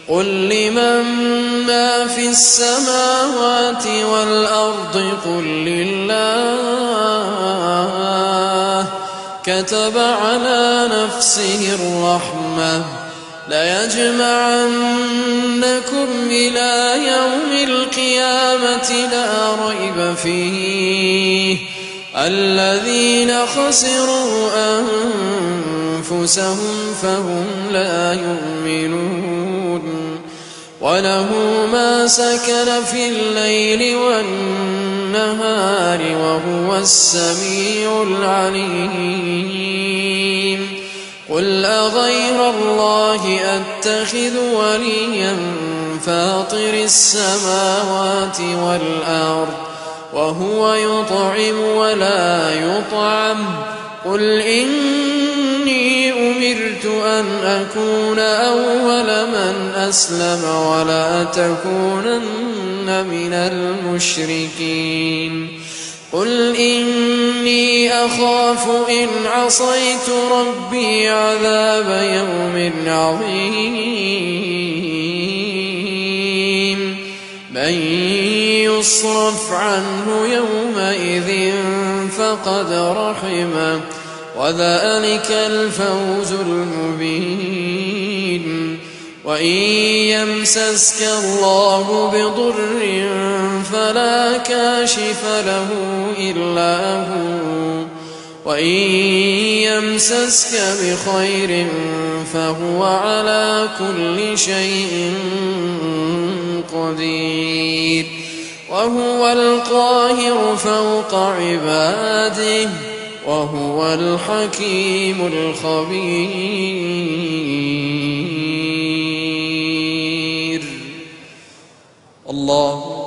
قل لمن ما في السماوات والأرض قل لله كتب على نفسه الرحمة ليجمعنكم إلى يوم القيامة لا ريب فيه الذين خسروا أنفسهم فهم لا يؤمنون وله ما سكن في الليل والنهار وهو السميع العليم قل أغير الله أتخذ وليا فاطر السماوات والأرض وهو يطعم ولا يطعم قل إني أمرت أن أكون أول من أسلم ولا تكونن من المشركين قل إني أخاف إن عصيت ربي عذاب يوم عظيم من يصرف عنه يومئذ فقد رحمه وذلك الفوز المبين وإن يمسسك الله بضر فلا كاشف له إلا هو وإن يمسسك بخير فهو على كل شيء قدير وهو القاهر فوق عباده وهو الحكيم الخبير الله